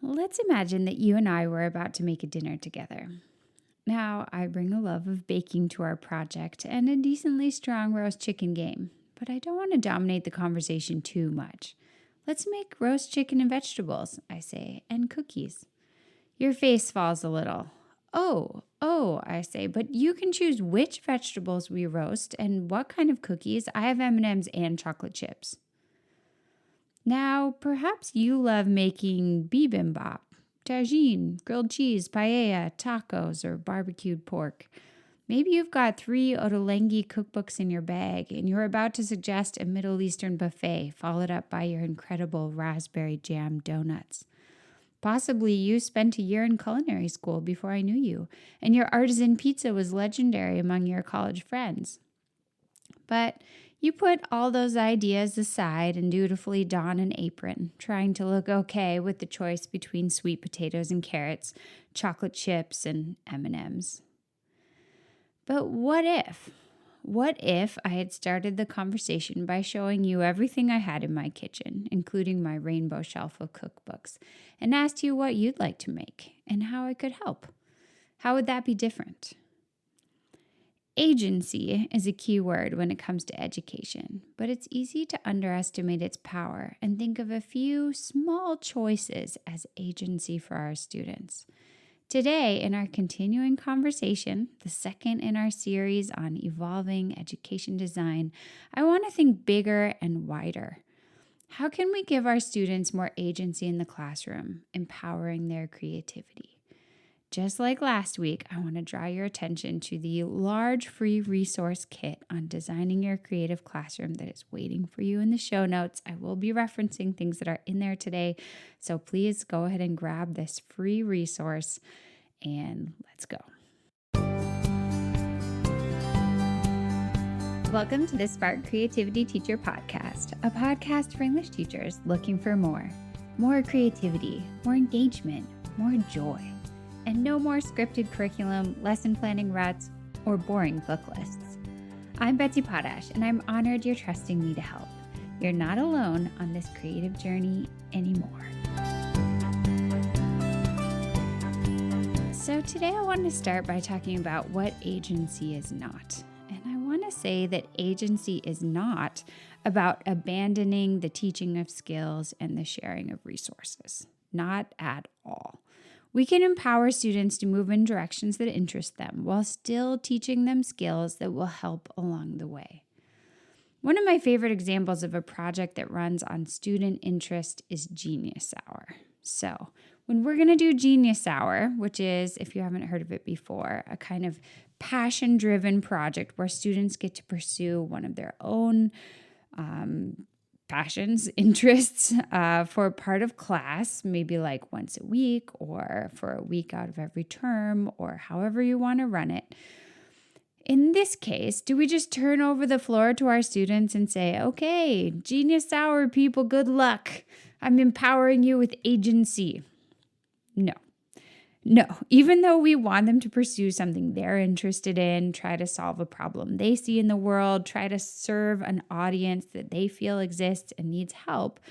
Let's imagine that you and I were about to make a dinner together. Now, I bring a love of baking to our project and a decently strong roast chicken game, but I don't want to dominate the conversation too much. Let's make roast chicken and vegetables, I say, and cookies. Your face falls a little. Oh, I say, but you can choose which vegetables we roast and what kind of cookies. I have M&Ms and chocolate chips. Now, perhaps you love making bibimbap, tagine, grilled cheese, paella, tacos, or barbecued pork. Maybe you've got 3 Ottolenghi cookbooks in your bag and you're about to suggest a Middle Eastern buffet followed up by your incredible raspberry jam donuts. Possibly you spent a year in culinary school before I knew you, and your artisan pizza was legendary among your college friends. But you put all those ideas aside and dutifully don an apron, trying to look okay with the choice between sweet potatoes and carrots, chocolate chips and M&Ms. But what if? What if I had started the conversation by showing you everything I had in my kitchen, including my rainbow shelf of cookbooks, and asked you what you'd like to make and how I could help? How would that be different? Agency is a key word when it comes to education, but it's easy to underestimate its power and think of a few small choices as agency for our students. Today, in our continuing conversation, the second in our series on evolving education design, I want to think bigger and wider. How can we give our students more agency in the classroom, empowering their creativity? Just like last week, I want to draw your attention to the large free resource kit on designing your creative classroom that is waiting for you in the show notes. I will be referencing things that are in there today, so please go ahead and grab this free resource and let's go. Welcome to the Spark Creativity Teacher Podcast, a podcast for English teachers looking for more creativity, more engagement, more joy. And no more scripted curriculum, lesson planning ruts, or boring book lists. I'm Betsy Potash, and I'm honored you're trusting me to help. You're not alone on this creative journey anymore. So today I want to start by talking about what agency is not. And I want to say that agency is not about abandoning the teaching of skills and the sharing of resources. Not at all. We can empower students to move in directions that interest them while still teaching them skills that will help along the way. One of my favorite examples of a project that runs on student interest is Genius Hour. So when we're going to do Genius Hour, which is, if you haven't heard of it before, a kind of passion-driven project where students get to pursue one of their own passions, interests for part of class, maybe like once a week or for a week out of every term or however you want to run it. In this case, do we just turn over the floor to our students and say, okay, Genius Hour people, good luck. I'm empowering you with agency. No, even though we want them to pursue something they're interested in, try to solve a problem they see in the world, try to serve an audience that they feel exists and needs help,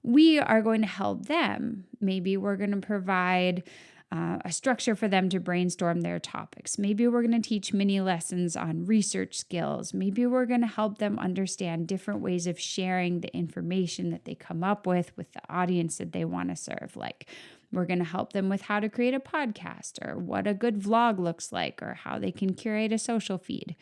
we are going to help them. Maybe we're going to provide a structure for them to brainstorm their topics. Maybe we're going to teach mini lessons on research skills. Maybe we're going to help them understand different ways of sharing the information that they come up with the audience that they want to serve. Like, we're going to help them with how to create a podcast or what a good vlog looks like or how they can curate a social feed.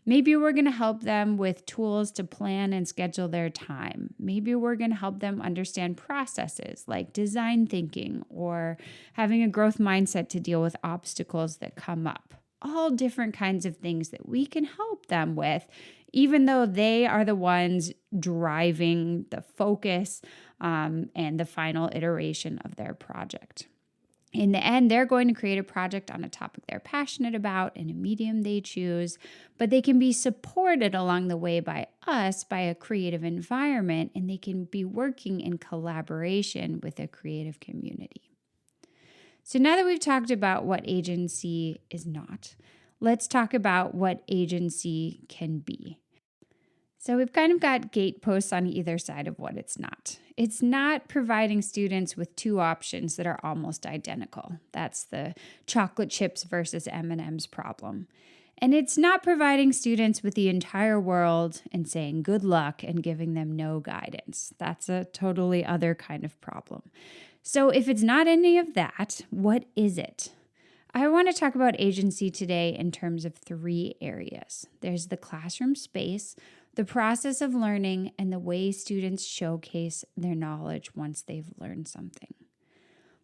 Maybe we're going to help them with tools to plan and schedule their time. Maybe we're going to help them understand processes like design thinking or having a growth mindset to deal with obstacles that come up. All different kinds of things that we can help them with, even though they are the ones driving the focus and the final iteration of their project. In the end, they're going to create a project on a topic they're passionate about in a medium they choose, but they can be supported along the way by us, by a creative environment, and they can be working in collaboration with a creative community. So now that we've talked about what agency is not, let's talk about what agency can be. So we've kind of got gateposts on either side of what it's not. It's not providing students with two options that are almost identical. That's the chocolate chips versus M&Ms problem. And it's not providing students with the entire world and saying good luck and giving them no guidance. That's a totally other kind of problem. So if it's not any of that, what is it? I want to talk about agency today in terms of 3 areas. There's the classroom space, the process of learning, and the way students showcase their knowledge once they've learned something.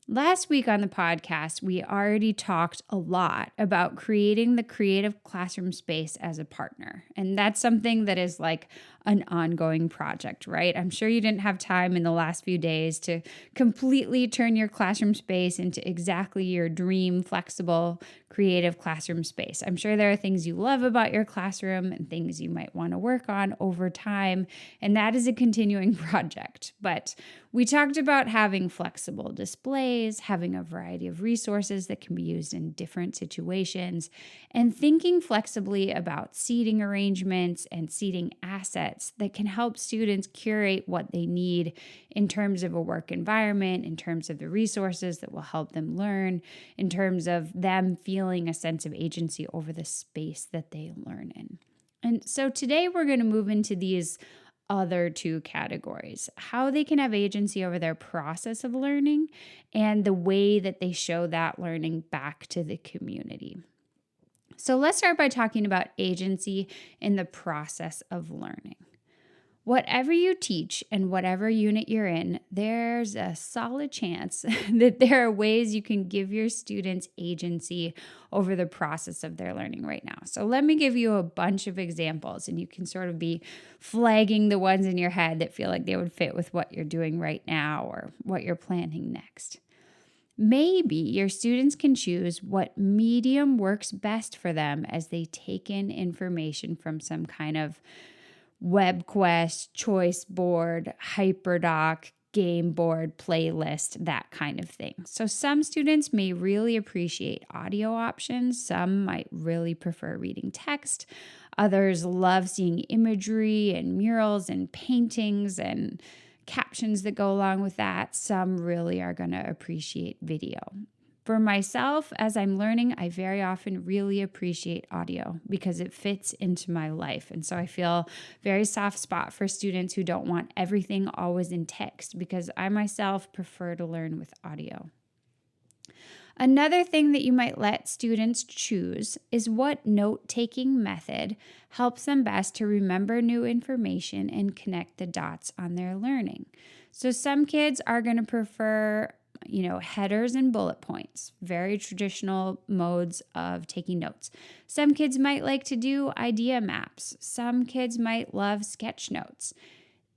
Last week on the podcast, we already talked a lot about creating the creative classroom space as a partner. And that's something that is like an ongoing project, right? I'm sure you didn't have time in the last few days to completely turn your classroom space into exactly your dream, flexible, creative classroom space. I'm sure there are things you love about your classroom and things you might want to work on over time. And that is a continuing project. But we talked about having flexible displays, having a variety of resources that can be used in different situations, and thinking flexibly about seating arrangements and seating assets that can help students curate what they need in terms of a work environment, in terms of the resources that will help them learn, in terms of them feeling a sense of agency over the space that they learn in. And so today we're going to move into these other 2 categories, how they can have agency over their process of learning and the way that they show that learning back to the community. So let's start by talking about agency in the process of learning. Whatever you teach and whatever unit you're in, there's a solid chance that there are ways you can give your students agency over the process of their learning right now. So let me give you a bunch of examples, and you can sort of be flagging the ones in your head that feel like they would fit with what you're doing right now or what you're planning next. Maybe your students can choose what medium works best for them as they take in information from some kind of WebQuest, choice board, HyperDoc, game board, playlist, that kind of thing. So some students may really appreciate audio options. Some might really prefer reading text. Others love seeing imagery and murals and paintings and captions that go along with that. Some really are going to appreciate video. For myself, as I'm learning, I very often really appreciate audio because it fits into my life. And so I feel very soft spot for students who don't want everything always in text because I myself prefer to learn with audio. Another thing that you might let students choose is what note-taking method helps them best to remember new information and connect the dots on their learning. So some kids are going to prefer headers and bullet points, very traditional modes of taking notes. Some kids might like to do idea maps. Some kids might love sketch notes.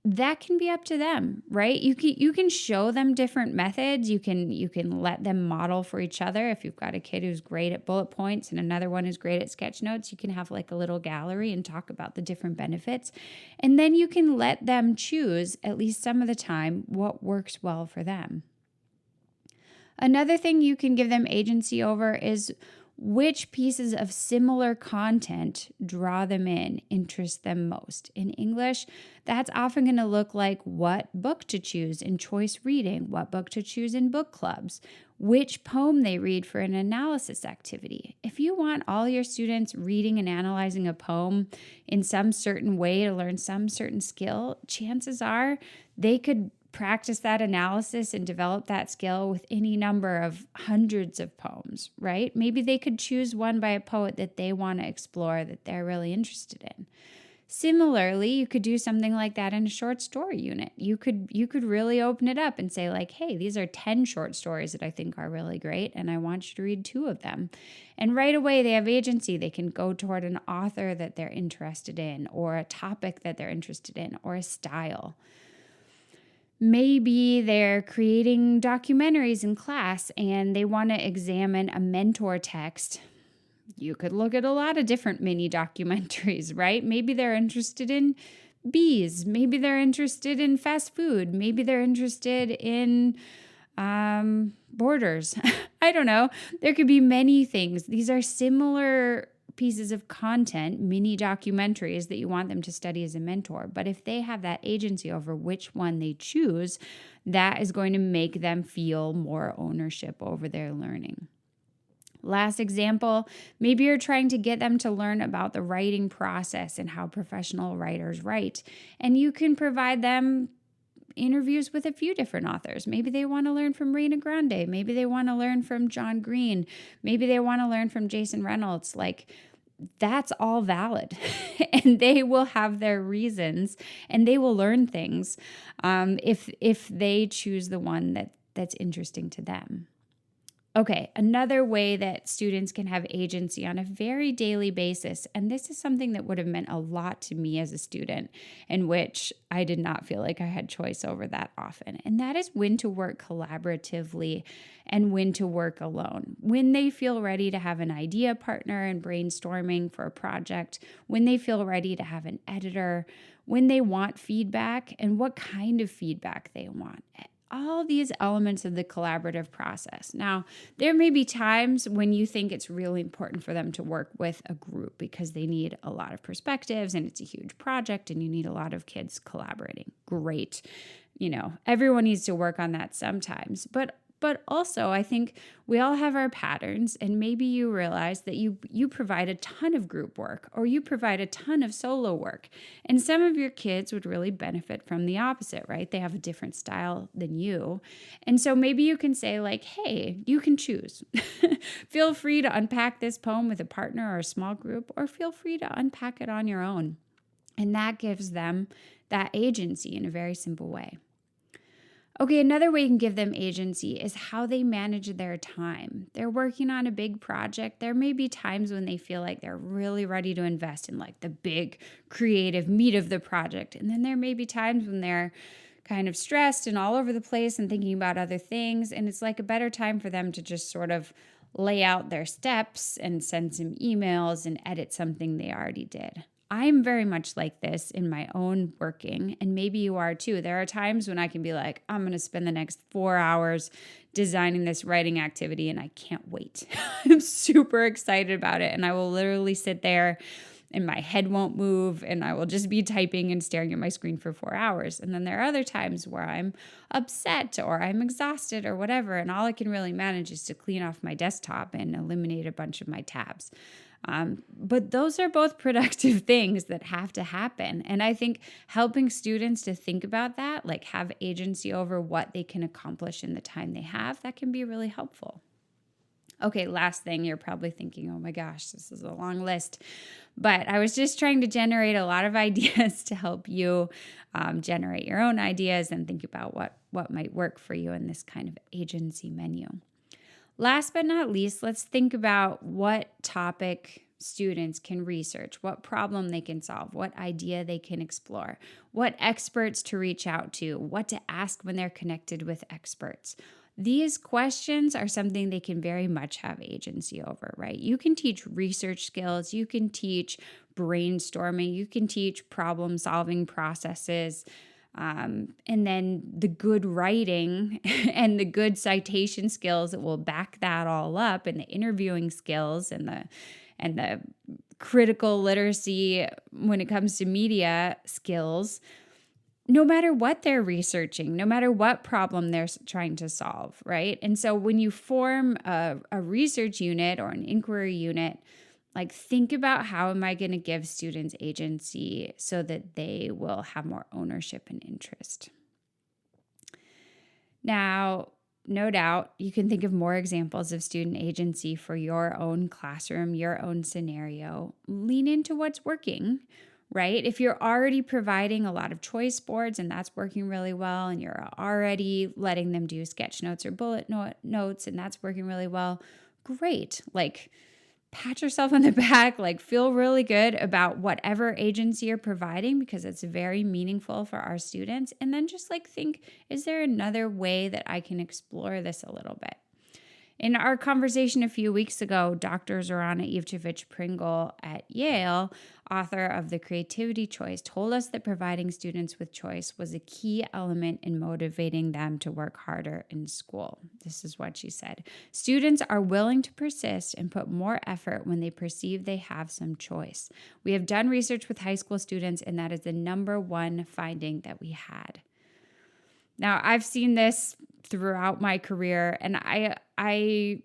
That can be up to them, right? You can show them different methods. You can let them model for each other. If you've got a kid who's great at bullet points and another one who's great at sketch notes, you can have like a little gallery and talk about the different benefits. And then you can let them choose, at least some of the time, what works well for them. Another thing you can give them agency over is which pieces of similar content draw them in, interest them most. In English, that's often going to look like what book to choose in choice reading, what book to choose in book clubs, which poem they read for an analysis activity. If you want all your students reading and analyzing a poem in some certain way to learn some certain skill, chances are they could practice that analysis and develop that skill with any number of hundreds of poems, right? Maybe they could choose one by a poet that they want to explore, that they're really interested in. Similarly, you could do something like that in a short story unit. You could really open it up and say like, hey, these are 10 short stories that I think are really great, and I want you to read 2 of them. And right away, they have agency. They can go toward an author that they're interested in, or a topic that they're interested in, or a style. Maybe they're creating documentaries in class and they want to examine a mentor text. You could look at a lot of different mini documentaries, right? Maybe they're interested in bees. Maybe they're interested in fast food. Maybe they're interested in borders. I don't know. There could be many things. These are similar pieces of content, mini documentaries that you want them to study as a mentor. But if they have that agency over which one they choose, that is going to make them feel more ownership over their learning. Last example, maybe you're trying to get them to learn about the writing process and how professional writers write, and you can provide them interviews with a few different authors. Maybe they want to learn from Reina Grande. Maybe they want to learn from John Green. Maybe they want to learn from Jason Reynolds. Like, that's all valid. And they will have their reasons and they will learn things if they choose the one that's interesting to them. Okay, another way that students can have agency on a very daily basis, and this is something that would have meant a lot to me as a student, in which I did not feel like I had choice over that often, and that is when to work collaboratively and when to work alone. When they feel ready to have an idea partner and brainstorming for a project, when they feel ready to have an editor, when they want feedback and what kind of feedback they want. All these elements of the collaborative process. Now, there may be times when you think it's really important for them to work with a group because they need a lot of perspectives and it's a huge project and you need a lot of kids collaborating. Great. Everyone needs to work on that sometimes. But also, I think we all have our patterns, and maybe you realize that you provide a ton of group work or you provide a ton of solo work. And some of your kids would really benefit from the opposite, right? They have a different style than you. And so maybe you can say like, hey, you can choose. Feel free to unpack this poem with a partner or a small group, or feel free to unpack it on your own. And that gives them that agency in a very simple way. Okay, another way you can give them agency is how they manage their time. They're working on a big project. There may be times when they feel like they're really ready to invest in like the big creative meat of the project. And then there may be times when they're kind of stressed and all over the place and thinking about other things. And it's like a better time for them to just sort of lay out their steps and send some emails and edit something they already did. I'm very much like this in my own working, and maybe you are too. There are times when I can be like, I'm going to spend the next 4 hours designing this writing activity, and I can't wait. I'm super excited about it, and I will literally sit there, and my head won't move, and I will just be typing and staring at my screen for 4 hours. And then there are other times where I'm upset or I'm exhausted or whatever, and all I can really manage is to clean off my desktop and eliminate a bunch of my tabs. But those are both productive things that have to happen. And I think helping students to think about that, like have agency over what they can accomplish in the time they have, that can be really helpful. Okay, last thing, you're probably thinking, oh my gosh, this is a long list. But I was just trying to generate a lot of ideas to help you generate your own ideas and think about what might work for you in this kind of agency menu. Last but not least, let's think about what topic students can research, what problem they can solve, what idea they can explore, what experts to reach out to, what to ask when they're connected with experts. These questions are something they can very much have agency over, right? You can teach research skills, you can teach brainstorming, you can teach problem-solving processes, and then the good writing and the good citation skills that will back that all up, and the interviewing skills and the critical literacy when it comes to media skills, no matter what they're researching, no matter what problem they're trying to solve, right? And so when you form a research unit or an inquiry unit, like think about how am I going to give students agency so that they will have more ownership and interest. Now, no doubt, you can think of more examples of student agency for your own classroom, your own scenario. Lean into what's working, right? If you're already providing a lot of choice boards and that's working really well, and you're already letting them do sketch notes or bullet notes and that's working really well, great. Like, pat yourself on the back, like feel really good about whatever agency you're providing because it's very meaningful for our students. And then just like think, is there another way that I can explore this a little bit? In our conversation a few weeks ago, Dr. Zorana Ivčević Pringle at Yale, author of The Creativity Choice, told us that providing students with choice was a key element in motivating them to work harder in school. This is what she said. Students are willing to persist and put more effort when they perceive they have some choice. We have done research with high school students, and that is the number one finding that we had. Now, I've seen this throughout my career, and I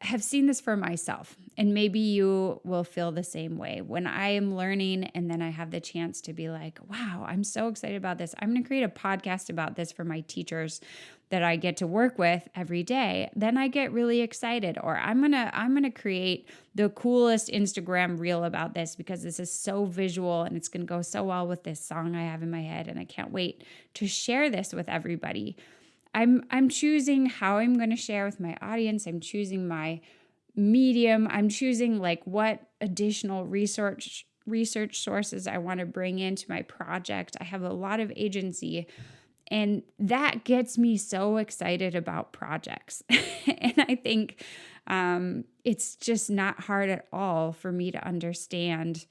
have seen this for myself, and maybe you will feel the same way. When I am learning and then I have the chance to be like, wow, I'm so excited about this. I'm going to create a podcast about this for my teachers that I get to work with every day. Then I get really excited, or I'm going to create the coolest Instagram reel about this because this is so visual and it's going to go so well with this song I have in my head, and I can't wait to share this with everybody. I'm choosing how I'm going to share with my audience. I'm choosing my medium. I'm choosing like what additional research sources I want to bring into my project. I have a lot of agency, and that gets me so excited about projects. And I think it's just not hard at all for me to understand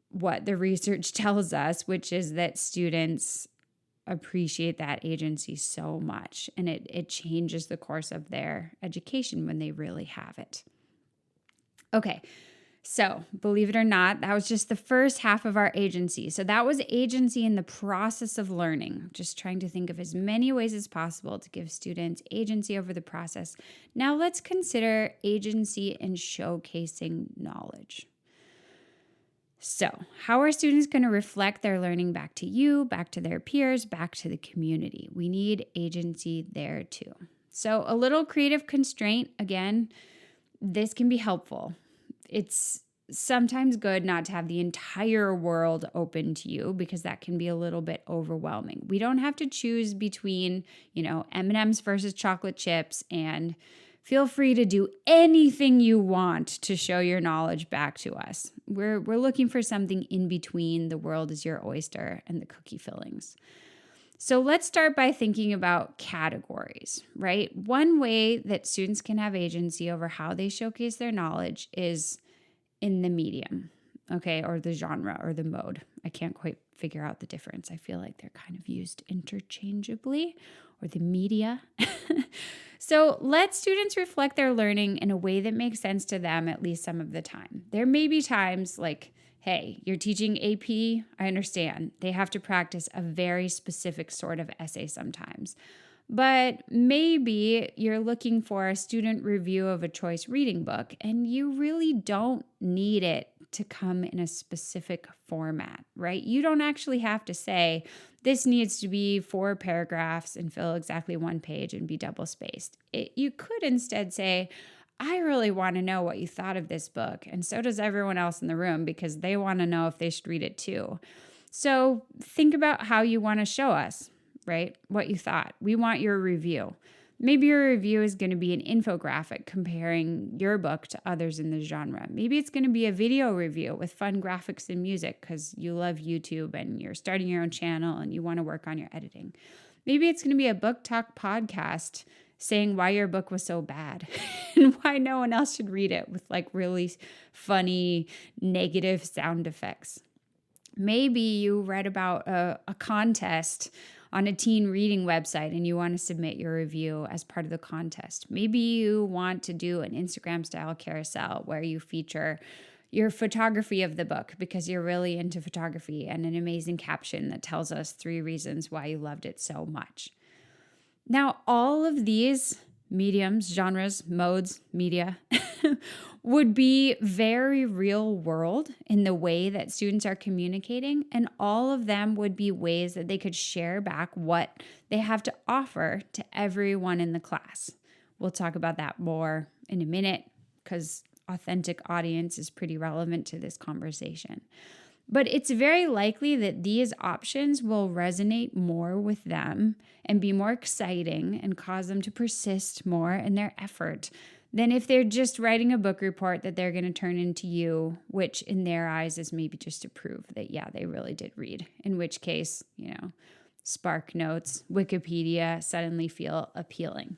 what the research tells us, which is that students appreciate that agency so much, and it changes the course of their education when they really have it. Okay, so believe it or not, that was just the first half of our agency. So that was agency in the process of learning, just trying to think of as many ways as possible to give students agency over the process. Now let's consider agency in showcasing knowledge. So, how are students going to reflect their learning back to you, back to their peers, back to the community? We need agency there too. So, a little creative constraint, again, this can be helpful. It's sometimes good not to have the entire world open to you because that can be a little bit overwhelming. We don't have to choose between, M&Ms versus chocolate chips, and feel free to do anything you want to show your knowledge back to us. We're looking for something in between the world is your oyster and the cookie fillings. So let's start by thinking about categories, right? One way that students can have agency over how they showcase their knowledge is in the medium, okay, or the genre or the mode. I can't quite figure out the difference. I feel like they're kind of used interchangeably, or the media. So let students reflect their learning in a way that makes sense to them at least some of the time. There may be times like, hey, you're teaching AP, I understand. They have to practice a very specific sort of essay sometimes. But maybe you're looking for a student review of a choice reading book, and you really don't need it to come in a specific format, right? You don't actually have to say, this needs to be 4 paragraphs and fill exactly 1 page and be double spaced. You could instead say, I really want to know what you thought of this book, and so does everyone else in the room because they want to know if they should read it too. So think about how you want to show us, right? What you thought. We want your review. Maybe your review is going to be an infographic comparing your book to others in the genre. Maybe it's going to be a video review with fun graphics and music because you love YouTube and you're starting your own channel and you want to work on your editing. Maybe it's going to be a book talk podcast saying why your book was so bad and why no one else should read it with like really funny negative sound effects. Maybe you read about a contest on a teen reading website and you want to submit your review as part of the contest. Maybe you want to do an Instagram style carousel where you feature your photography of the book because you're really into photography and an amazing caption that tells us 3 reasons why you loved it so much. Now, all of these mediums, genres, modes, media would be very real world in the way that students are communicating, and all of them would be ways that they could share back what they have to offer to everyone in the class. We'll talk about that more in a minute because authentic audience is pretty relevant to this conversation. But it's very likely that these options will resonate more with them and be more exciting and cause them to persist more in their effort than if they're just writing a book report that they're going to turn into you, which in their eyes is maybe just to prove that, yeah, they really did read. In which case, Spark Notes, Wikipedia suddenly feel appealing.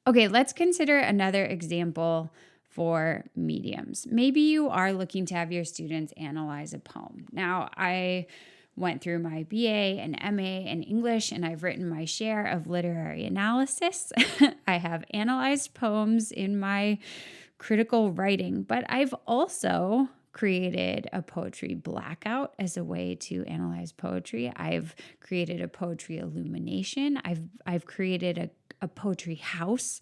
Okay, let's consider another example for mediums. Maybe you are looking to have your students analyze a poem. Now, I went through my BA and MA in English, and I've written my share of literary analysis. I have analyzed poems in my critical writing, but I've also created a poetry blackout as a way to analyze poetry. I've created a poetry illumination. I've created a poetry house.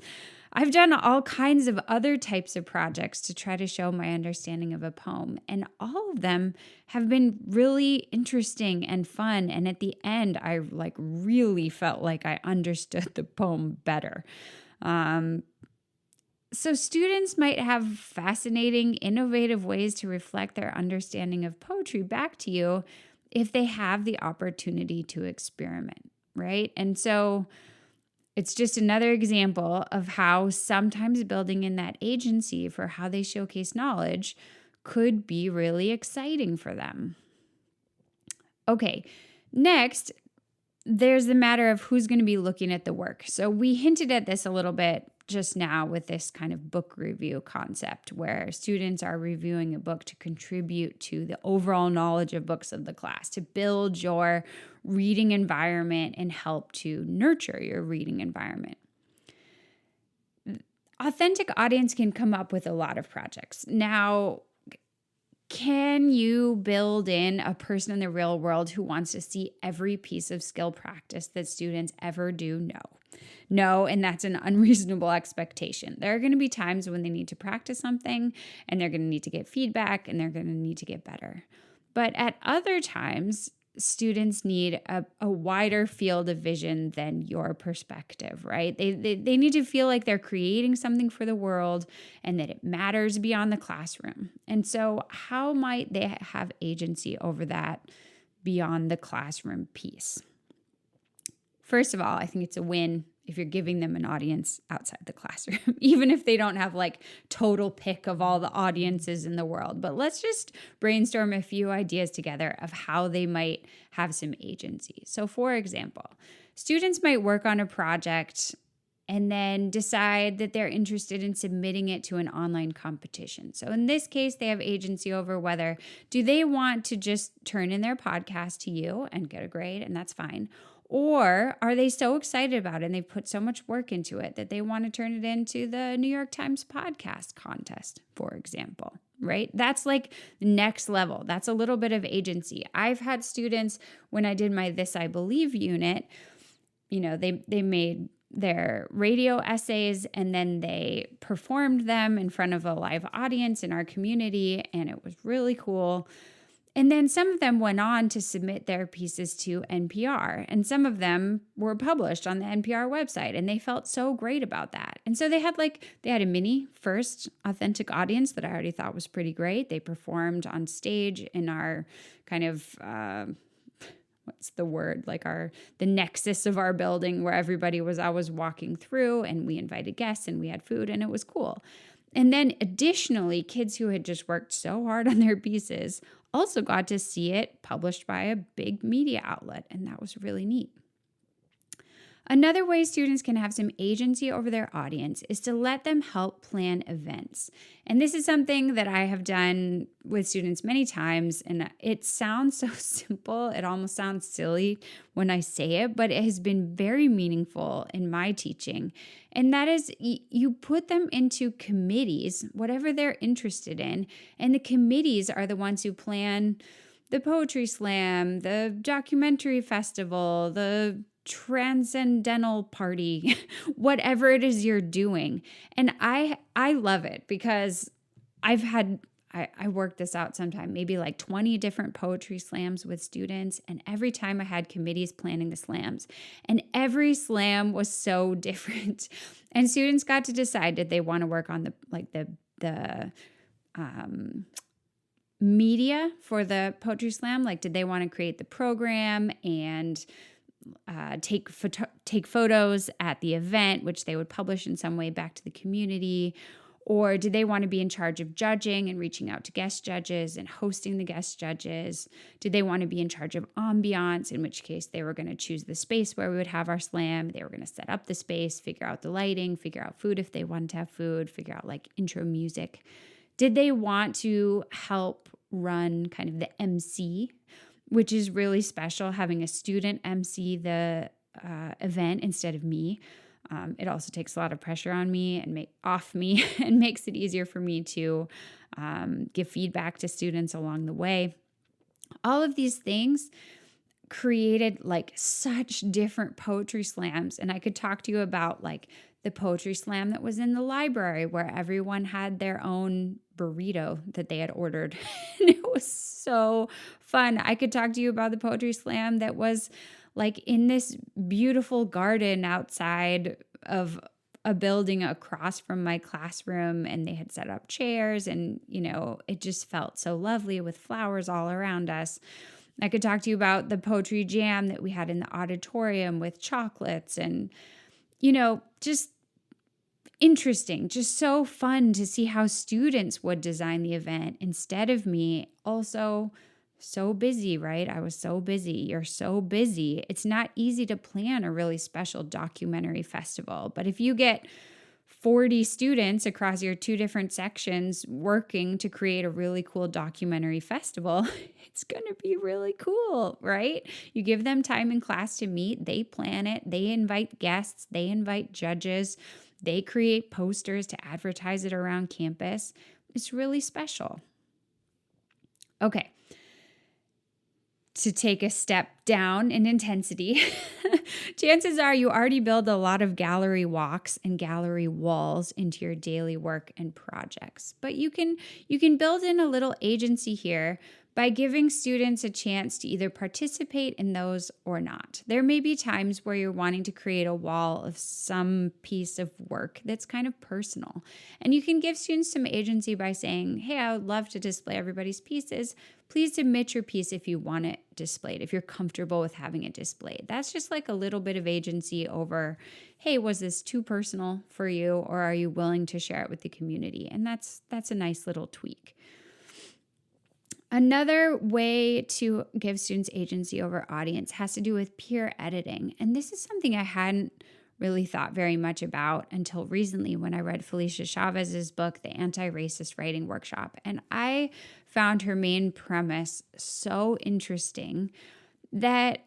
I've done all kinds of other types of projects to try to show my understanding of a poem, and all of them have been really interesting and fun. And at the end, I really felt like I understood the poem better. So students might have fascinating, innovative ways to reflect their understanding of poetry back to you if they have the opportunity to experiment, right? And so it's just another example of how sometimes building in that agency for how they showcase knowledge could be really exciting for them. Okay, next, there's the matter of who's going to be looking at the work. So we hinted at this a little bit just now with this kind of book review concept where students are reviewing a book to contribute to the overall knowledge of books of the class, to build your reading environment and help to nurture your reading environment. Authentic audience can come up with a lot of projects. Now, can you build in a person in the real world who wants to see every piece of skill practice that students ever do? No, and that's an unreasonable expectation. There are going to be times when they need to practice something and they're going to need to get feedback and they're going to need to get better. But at other times, students need a wider field of vision than your perspective, right? They need to feel like they're creating something for the world and that it matters beyond the classroom. And so how might they have agency over that beyond the classroom piece? First of all, I think it's a win if you're giving them an audience outside the classroom, even if they don't have total pick of all the audiences in the world. But let's just brainstorm a few ideas together of how they might have some agency. So for example, students might work on a project and then decide that they're interested in submitting it to an online competition. So in this case, they have agency over whether do they want to just turn in their podcast to you and get a grade, and that's fine. Or are they so excited about it and they've put so much work into it that they want to turn it into the New York Times podcast contest, for example, right? That's next level. That's a little bit of agency. I've had students, when I did my This I Believe unit, they made their radio essays and then they performed them in front of a live audience in our community, and it was really cool. And then some of them went on to submit their pieces to NPR, and some of them were published on the NPR website, and they felt so great about that. And so they had a mini first authentic audience that I already thought was pretty great. They performed on stage in our kind of the nexus of our building where everybody was always walking through, and we invited guests and we had food, and it was cool. And then additionally, kids who had just worked so hard on their pieces also got to see it published by a big media outlet, and that was really neat. Another way students can have some agency over their audience is to let them help plan events. And this is something that I have done with students many times, and it sounds so simple, it almost sounds silly when I say it, but it has been very meaningful in my teaching. And that is, you put them into committees, whatever they're interested in, and the committees are the ones who plan the poetry slam, the documentary festival, the transcendental party, whatever it is you're doing. And I love it because I worked this out sometime, maybe 20 different poetry slams with students. And every time I had committees planning the slams, and every slam was so different. And students got to decide, did they want to work on the media for the poetry slam? Did they want to create the program and take photos at the event, which they would publish in some way back to the community? Or did they want to be in charge of judging and reaching out to guest judges and hosting the guest judges? Did they want to be in charge of ambiance, in which case they were going to choose the space where we would have our slam. They were going to set up the space, figure out the lighting, figure out food if they wanted to have food, figure out like intro music. Did they want to help run kind of the MC, which is really special, having a student MC the event instead of me? It also takes a lot of pressure on me and off me and makes it easier for me to give feedback to students along the way. All of these things created like such different poetry slams. And I could talk to you about like the poetry slam that was in the library where everyone had their own burrito that they had ordered. And it was so fun. I could talk to you about the poetry slam that was like in this beautiful garden outside of a building across from my classroom, and they had set up chairs, and it just felt so lovely with flowers all around us. I could talk to you about the poetry jam that we had in the auditorium with chocolates and just interesting, just so fun to see how students would design the event instead of me. Also so busy, right? I was so busy. You're so busy. It's not easy to plan a really special documentary festival. But if you get 40 students across your 2 different sections working to create a really cool documentary festival, it's going to be really cool, right? You give them time in class to meet, they plan it, they invite guests, they invite judges, they create posters to advertise it around campus. It's really special. Okay. To take a step down in intensity, chances are you already build a lot of gallery walks and gallery walls into your daily work and projects. But you can build in a little agency here by giving students a chance to either participate in those or not. There may be times where you're wanting to create a wall of some piece of work that's kind of personal. And you can give students some agency by saying, hey, I would love to display everybody's pieces. Please submit your piece if you want it displayed, if you're comfortable with having it displayed. That's just like a little bit of agency over, hey, was this too personal for you, or are you willing to share it with the community? And that's a nice little tweak. Another way to give students agency over audience has to do with peer editing. And this is something I hadn't really thought very much about until recently when I read Felicia Chavez's book, The Anti-Racist Writing Workshop. And I found her main premise so interesting that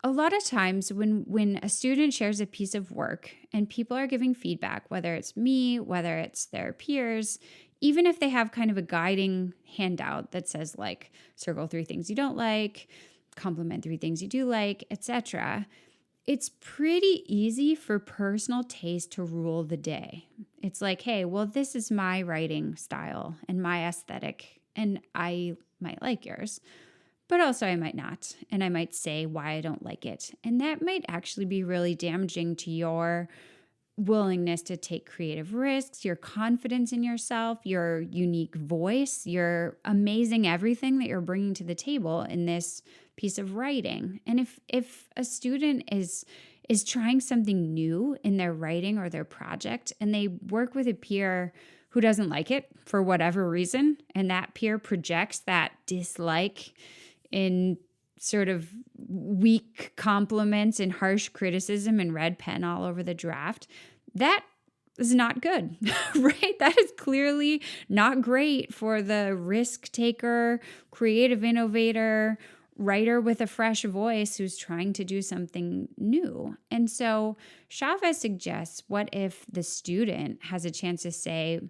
a lot of times when a student shares a piece of work and people are giving feedback, whether it's me, whether it's their peers, even if they have kind of a guiding handout that says like, circle 3 things you don't like, compliment 3 things you do like, etc., it's pretty easy for personal taste to rule the day. It's like, hey, well, this is my writing style and my aesthetic, and I might like yours, but also I might not. And I might say why I don't like it. And that might actually be really damaging to your willingness to take creative risks, your confidence in yourself, your unique voice, your amazing everything that you're bringing to the table in this piece of writing. And if a student is trying something new in their writing or their project, and they work with a peer who doesn't like it for whatever reason, and that peer projects that dislike in sort of weak compliments and harsh criticism and red pen all over the draft, that is not good, right? That is clearly not great for the risk taker, creative innovator, writer with a fresh voice who's trying to do something new. And so Chavez suggests, what if the student has a chance to say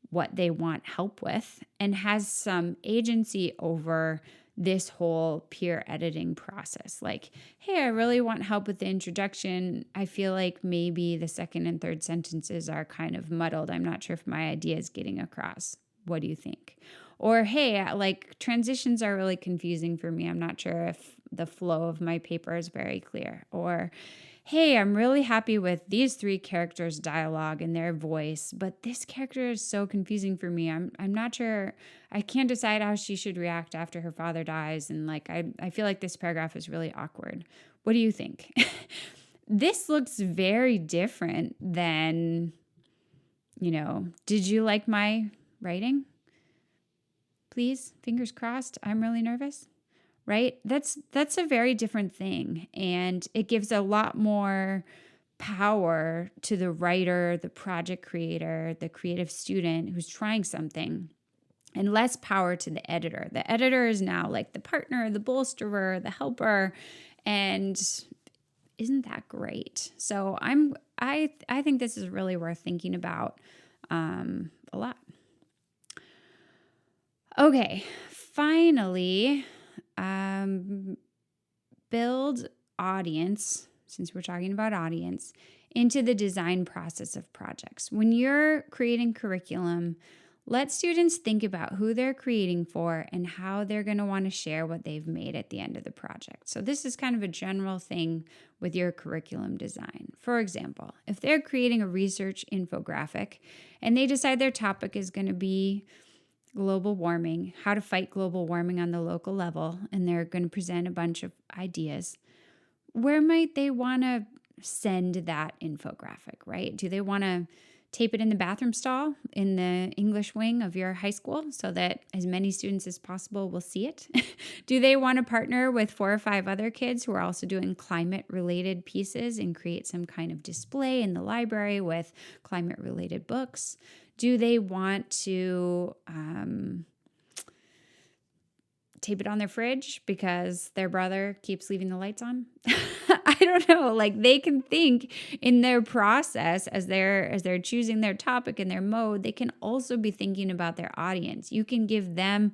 what they want help with and has some agency over this whole peer editing process? Like, hey, I really want help with the introduction. I feel like maybe the second and third sentences are kind of muddled. I'm not sure if my idea is getting across. What do you think? Or, hey, like transitions are really confusing for me. I'm not sure if the flow of my paper is very clear. Or, hey, I'm really happy with these 3 characters' dialogue and their voice, but this character is so confusing for me. I'm not sure. I can't decide how she should react after her father dies. And like, I feel like this paragraph is really awkward. What do you think? This looks very different than did you like my writing? Please, fingers crossed. I'm really nervous. Right? That's a very different thing. And it gives a lot more power to the writer, the project creator, the creative student who's trying something, and less power to the editor. The editor is now like the partner, the bolsterer, the helper, and isn't that great? So I think this is really worth thinking about a lot. Okay, finally, build audience, since we're talking about audience, into the design process of projects. When you're creating curriculum, let students think about who they're creating for and how they're going to want to share what they've made at the end of the project. So this is kind of a general thing with your curriculum design. For example, if they're creating a research infographic and they decide their topic is going to be global warming, how to fight global warming on the local level, and they're going to present a bunch of ideas, where might they want to send that infographic, right? Do they want to tape it in the bathroom stall in the English wing of your high school so that as many students as possible will see it? Do they want to partner with 4 or 5 other kids who are also doing climate-related pieces and create some kind of display in the library with climate-related books? Do they want to tape it on their fridge because their brother keeps leaving the lights on? I don't know. Like, they can think in their process as they're choosing their topic and their mode. They can also be thinking about their audience. You can give them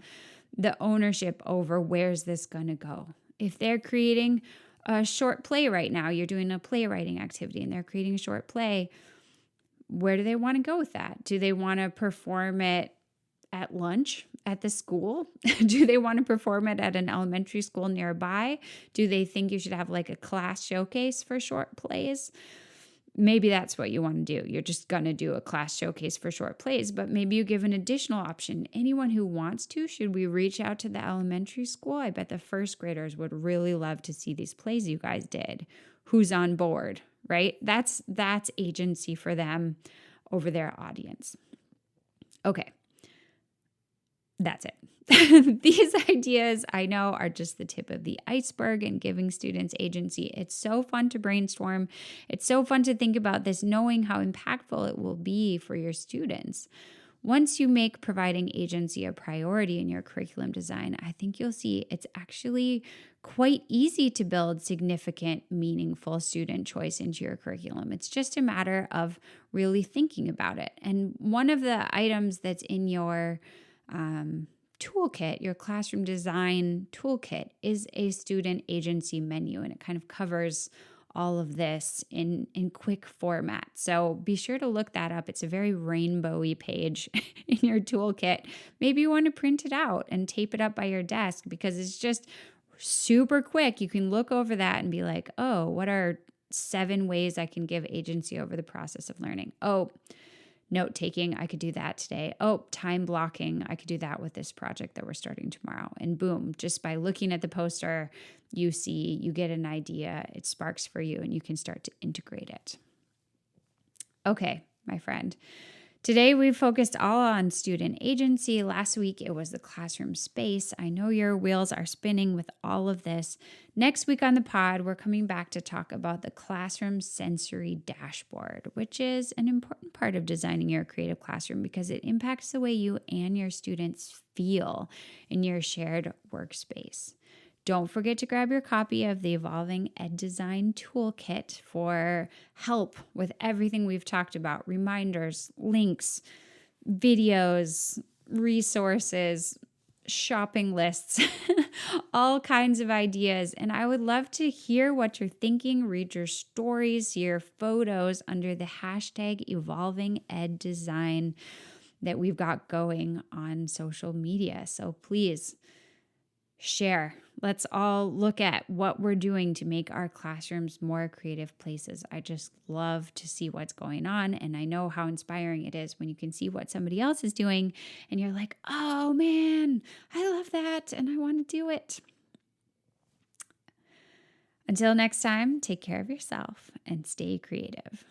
the ownership over where's this going to go. If they're creating a short play right now, you're doing a playwriting activity and they're creating a short play, where do they want to go with that? Do they want to perform it at lunch at the school? Do they want to perform it at an elementary school nearby? Do they think you should have like a class showcase for short plays? Maybe that's what you want to do. You're just going to do a class showcase for short plays, but maybe you give an additional option. Anyone who wants to, should we reach out to the elementary school? I bet the first graders would really love to see these plays you guys did. Who's on board, right? That's agency for them over their audience. Okay. That's it. These ideas, I know, are just the tip of the iceberg in giving students agency. It's so fun to brainstorm. It's so fun to think about this, knowing how impactful it will be for your students. Once you make providing agency a priority in your curriculum design, I think you'll see it's actually quite easy to build significant, meaningful student choice into your curriculum. It's just a matter of really thinking about it. And one of the items that's in your toolkit, your classroom design toolkit, is a student agency menu, and it kind of covers all of this in quick format. So be sure to look that up. It's a very rainbowy page in your toolkit. Maybe you want to print it out and tape it up by your desk because it's just super quick. You can look over that and be like, oh, what are 7 ways I can give agency over the process of learning? Oh, note taking, I could do that today. Oh, time blocking, I could do that with this project that we're starting tomorrow. And boom, just by looking at the poster, you get an idea, it sparks for you, and you can start to integrate it. Okay, my friend. Today, we focused all on student agency. Last week, it was the classroom space. I know your wheels are spinning with all of this. Next week on the pod, we're coming back to talk about the classroom sensory dashboard, which is an important part of designing your creative classroom because it impacts the way you and your students feel in your shared workspace. Don't forget to grab your copy of the Evolving Ed Design Toolkit for help with everything we've talked about: reminders, links, videos, resources, shopping lists, all kinds of ideas. And I would love to hear what you're thinking, read your stories, see your photos under the hashtag Evolving Ed Design that we've got going on social media. So please share. Let's all look at what we're doing to make our classrooms more creative places. I just love to see what's going on, and I know how inspiring it is when you can see what somebody else is doing and you're like, oh man, I love that and I want to do it. Until next time, take care of yourself and stay creative.